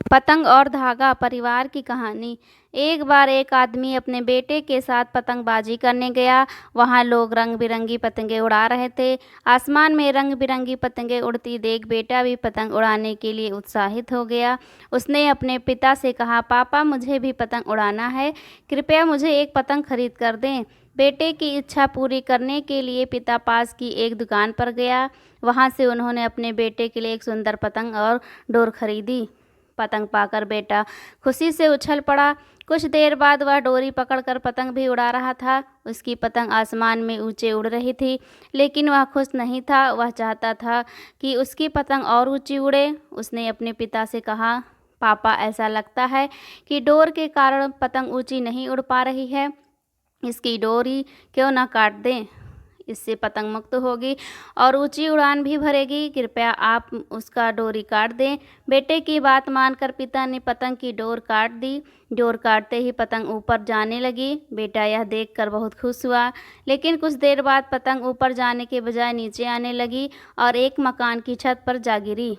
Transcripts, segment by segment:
पतंग और धागा परिवार की कहानी। एक बार एक आदमी अपने बेटे के साथ पतंगबाजी करने गया। वहाँ लोग रंग बिरंगी पतंगे उड़ा रहे थे। आसमान में रंग बिरंगी पतंगे उड़ती देख बेटा भी पतंग उड़ाने के लिए उत्साहित हो गया। उसने अपने पिता से कहा, पापा मुझे भी पतंग उड़ाना है, कृपया मुझे एक पतंग खरीद कर दें। बेटे की इच्छा पूरी करने के लिए पिता पास की एक दुकान पर गया। वहाँ से उन्होंने अपने बेटे के लिए एक सुंदर पतंग और डोर खरीदी। पतंग पाकर बेटा खुशी से उछल पड़ा। कुछ देर बाद वह डोरी पकड़कर पतंग भी उड़ा रहा था। उसकी पतंग आसमान में ऊंचे उड़ रही थी, लेकिन वह खुश नहीं था। वह चाहता था कि उसकी पतंग और ऊंची उड़े। उसने अपने पिता से कहा, पापा ऐसा लगता है कि डोर के कारण पतंग ऊंची नहीं उड़ पा रही है, इसकी डोरी क्यों ना काट दें, इससे पतंग मुक्त होगी और ऊंची उड़ान भी भरेगी, कृपया आप उसका डोरी काट दें। बेटे की बात मानकर पिता ने पतंग की डोर काट दी। डोर काटते ही पतंग ऊपर जाने लगी। बेटा यह देखकर बहुत खुश हुआ, लेकिन कुछ देर बाद पतंग ऊपर जाने के बजाय नीचे आने लगी और एक मकान की छत पर जा गिरी।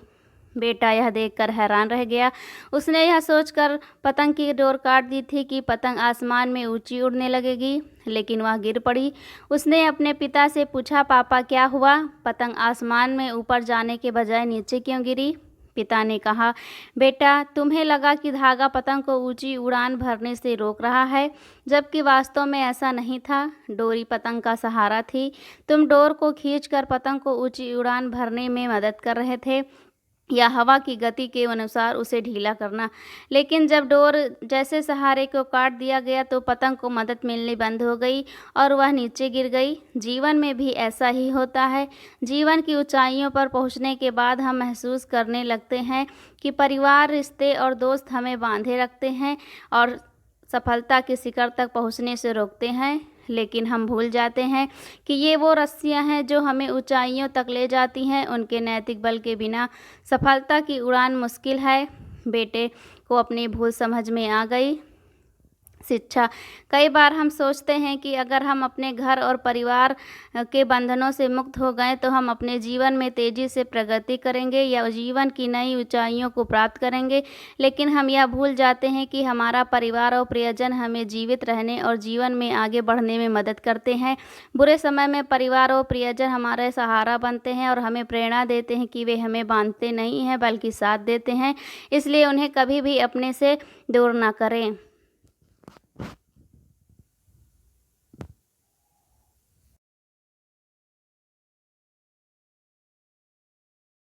बेटा यह देखकर हैरान रह गया। उसने यह सोचकर पतंग की डोर काट दी थी कि पतंग आसमान में ऊंची उड़ने लगेगी, लेकिन वह गिर पड़ी। उसने अपने पिता से पूछा, पापा क्या हुआ, पतंग आसमान में ऊपर जाने के बजाय नीचे क्यों गिरी? पिता ने कहा, बेटा तुम्हें लगा कि धागा पतंग को ऊंची उड़ान भरने से रोक रहा है, जबकि वास्तव में ऐसा नहीं था। डोरी पतंग का सहारा थी। तुम डोर को खींचकर पतंग को ऊंची उड़ान भरने में मदद कर रहे थे, या हवा की गति के अनुसार उसे ढीला करना। लेकिन जब डोर जैसे सहारे को काट दिया गया तो पतंग को मदद मिलनी बंद हो गई और वह नीचे गिर गई। जीवन में भी ऐसा ही होता है। जीवन की ऊंचाइयों पर पहुंचने के बाद हम महसूस करने लगते हैं कि परिवार, रिश्ते और दोस्त हमें बांधे रखते हैं और सफलता के शिखर तक पहुंचने से रोकते हैं, लेकिन हम भूल जाते हैं कि ये वो रस्सियां हैं जो हमें ऊंचाइयों तक ले जाती हैं। उनके नैतिक बल के बिना सफलता की उड़ान मुश्किल है। बेटे को अपनी भूल समझ में आ गई। शिक्षा। कई बार हम सोचते हैं कि अगर हम अपने घर और परिवार के बंधनों से मुक्त हो गए तो हम अपने जीवन में तेज़ी से प्रगति करेंगे या जीवन की नई ऊंचाइयों को प्राप्त करेंगे, लेकिन हम यह भूल जाते हैं कि हमारा परिवार और प्रियजन हमें जीवित रहने और जीवन में आगे बढ़ने में मदद करते हैं। बुरे समय में परिवार और प्रियजन हमारे सहारा बनते हैं और हमें प्रेरणा देते हैं कि वे हमें बांधते नहीं हैं बल्कि साथ देते हैं, इसलिए उन्हें कभी भी अपने से दूर ना करें।